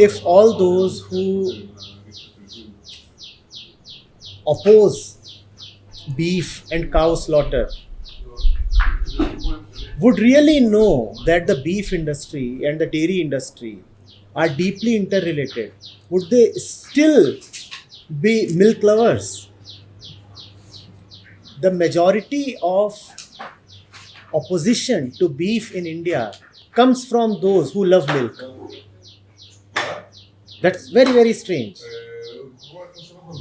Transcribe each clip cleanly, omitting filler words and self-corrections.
if all those who oppose beef and cow slaughter would really know that the beef industry and the dairy industry are deeply interrelated, would they still be milk lovers? The majority of opposition to beef in India comes from those who love milk. That's very, very strange.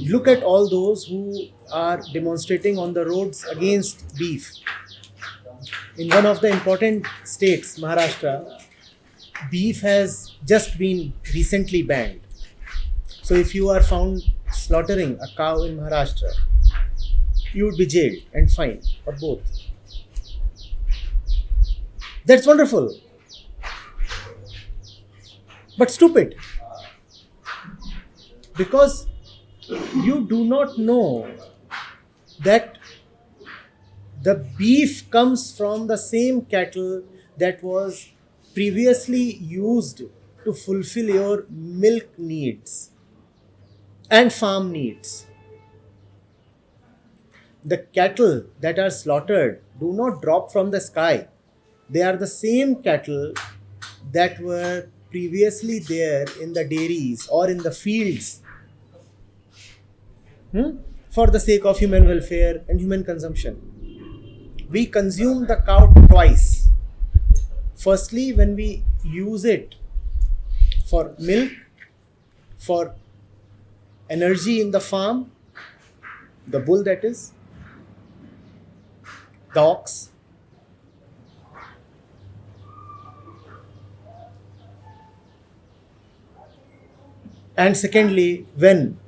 Look at all those who are demonstrating on the roads against beef. In one of the important states, Maharashtra, beef has just been recently banned. So if you are found slaughtering a cow in Maharashtra, you would be jailed and fined, or both. That's wonderful, but stupid, because you do not know that the beef comes from the same cattle that was previously used to fulfill your milk needs and farm needs. The cattle that are slaughtered do not drop from the sky. They are the same cattle that were previously there in the dairies or in the fields, for the sake of human welfare and human consumption. We consume the cow twice. Firstly, when we use it for milk, for energy in the farm, the bull, that is, the ox. And secondly, when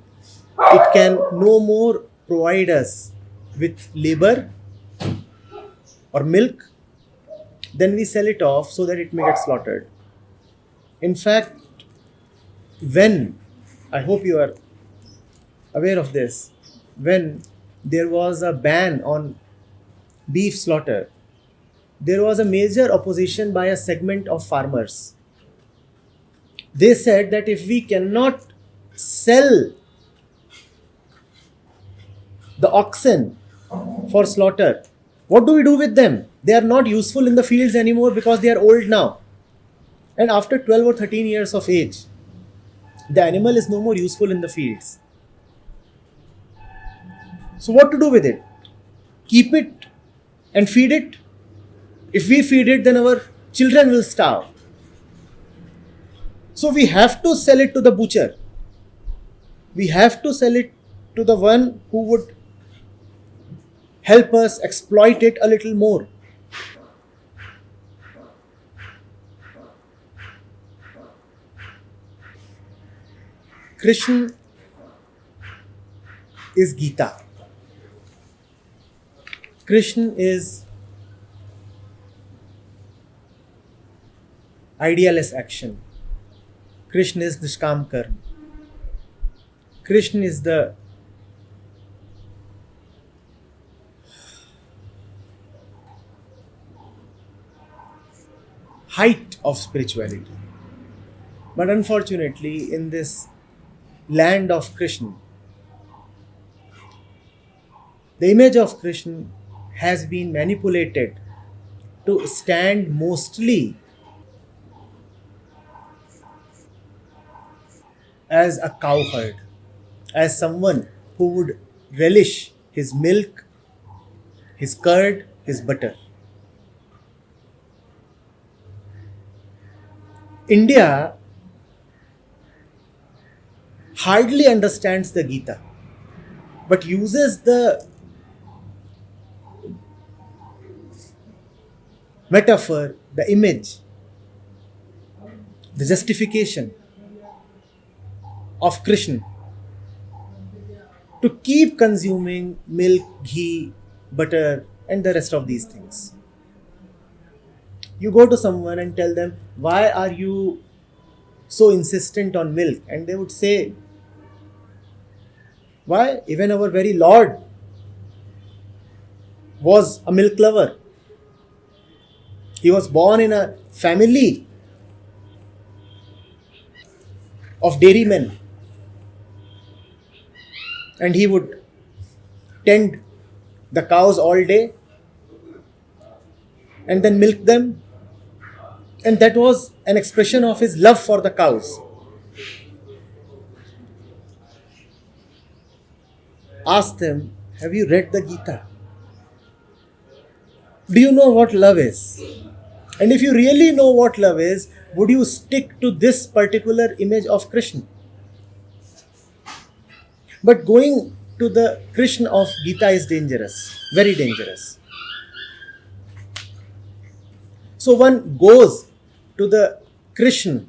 it can no more provide us with labor or milk, then we sell it off so that it may get slaughtered. In fact, when, I hope you are aware of this, when there was a ban on beef slaughter, there was a major opposition by a segment of farmers. They said that if we cannot sell the oxen for slaughter, what do we do with them? They are not useful in the fields anymore because they are old now. And after 12 or 13 years of age, the animal is no more useful in the fields. So what to do with it? Keep it and feed it? If we feed it, then our children will starve. So we have to sell it to the butcher. We have to sell it to the one who would help us exploit it a little more. Krishna is Gita. Krishna is idealist action. Krishna is Nishkam Karma. Krishna is the height of spirituality. But unfortunately, in this land of Krishna, the image of Krishna has been manipulated to stand mostly as a cowherd, as someone who would relish his milk, his curd, his butter. India hardly understands the Gita, but uses the metaphor, the image, the justification of Krishna to keep consuming milk, ghee, butter, and the rest of these things. You go to someone and tell them, why are you so insistent on milk? And they would say, why? Even our very Lord was a milk lover. He was born in a family of dairymen, and he would tend the cows all day and then milk them, and that was an expression of his love for the cows. Ask them, have you read the Gita? Do you know what love is? And if you really know what love is, would you stick to this particular image of Krishna? But going to the Krishna of Gita is dangerous, very dangerous. So one goes to the Krishna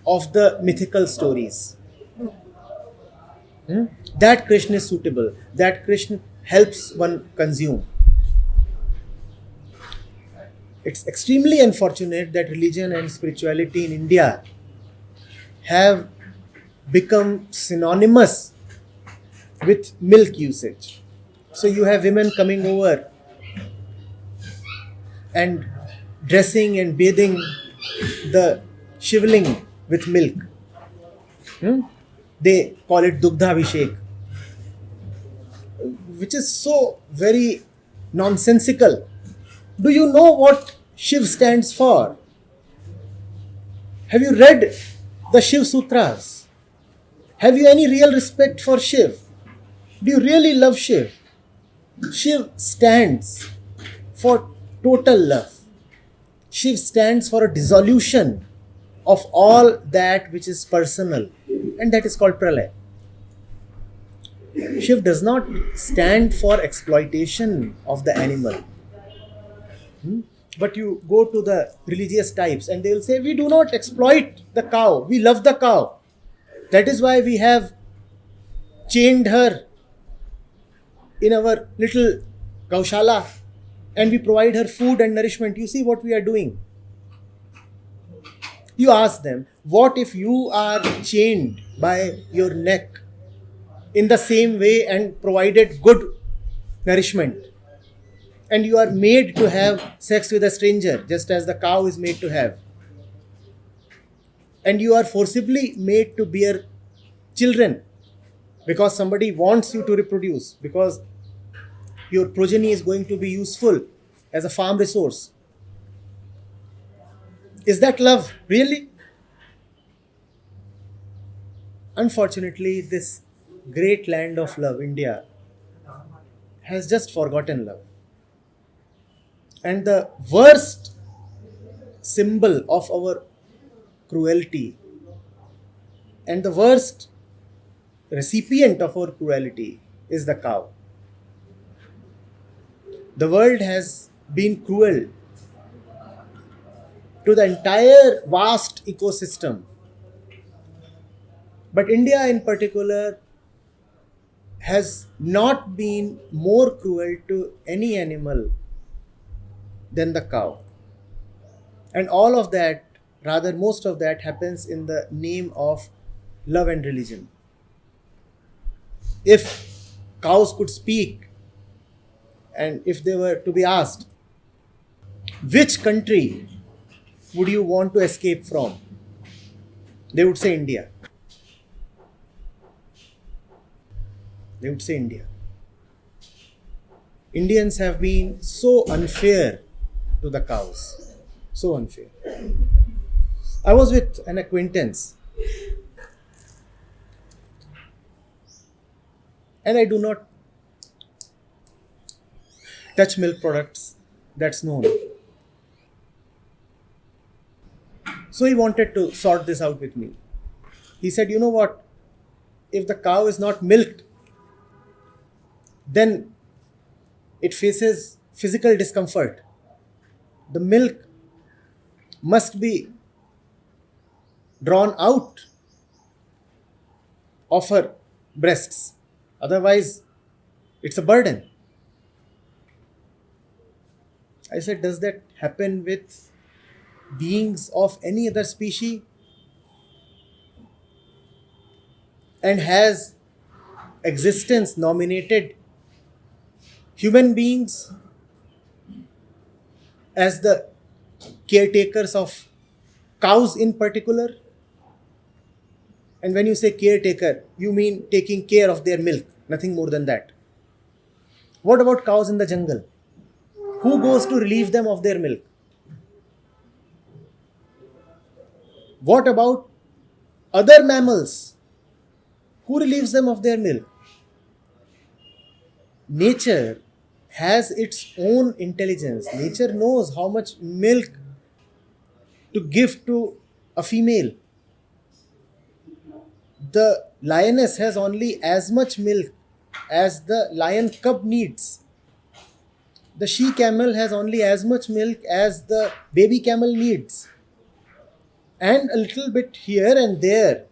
of the mythical stories. That Krishna is suitable, that Krishna helps one consume. It's extremely unfortunate that religion and spirituality in India have become synonymous with milk usage. So you have women coming over and dressing and bathing the shivling with milk. They call it Dugdhabhishek, which is so very nonsensical. Do you know what Shiv stands for? Have you read the Shiv Sutras? Have you any real respect for Shiv? Do you really love Shiv? Shiv stands for total love. Shiv stands for a dissolution of all that which is personal, and that is called pralaya. Shiv does not stand for exploitation of the animal. But you go to the religious types and they will say, we do not exploit the cow, we love the cow. That is why we have chained her in our little gaushala and we provide her food and nourishment. You see what we are doing. You ask them, what if you are chained by your neck in the same way and provided good nourishment? And you are made to have sex with a stranger, just as the cow is made to have. And you are forcibly made to bear children because somebody wants you to reproduce, because your progeny is going to be useful as a farm resource. Is that love, really? Unfortunately, this great land of love, India, has just forgotten love. And the worst symbol of our cruelty and the worst recipient of our cruelty is the cow. The world has been cruel to the entire vast ecosystem. But India in particular has not been more cruel to any animal than the cow. And all of that, rather most of that, happens in the name of love and religion. If cows could speak and if they were to be asked, which country would you want to escape from? They would say India. They would say India. Indians have been so unfair to the cows. So unfair. I was with an acquaintance and I do not touch milk products, that's known. So he wanted to sort this out with me. He said, you know what, if the cow is not milked, then it faces physical discomfort. The milk must be drawn out of her breasts. Otherwise, it's a burden. I said, does that happen with beings of any other species? And has existence nominated human beings as the caretakers of cows in particular? And when you say caretaker, you mean taking care of their milk, nothing more than that. What about cows in the jungle? Who goes to relieve them of their milk? What about other mammals? Who relieves them of their milk? Nature has its own intelligence. Nature knows how much milk to give to a female. The lioness has only as much milk as the lion cub needs. The she camel has only as much milk as the baby camel needs. And a little bit here and there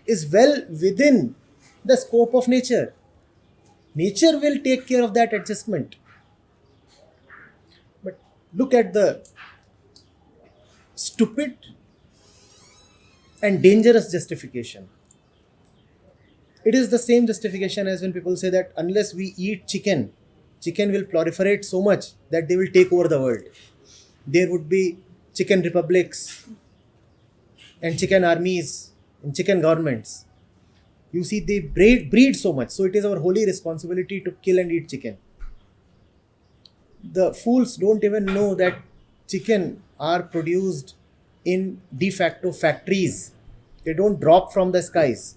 is well within the scope of nature. Nature will take care of that adjustment. But look at the stupid and dangerous justification. It is the same justification as when people say that unless we eat chicken, chicken will proliferate so much that they will take over the world. There would be chicken republics and chicken armies and chicken governments. You see, they breed so much, so it is our holy responsibility to kill and eat chicken. The fools don't even know that chicken are produced in de facto factories. They don't drop from the skies.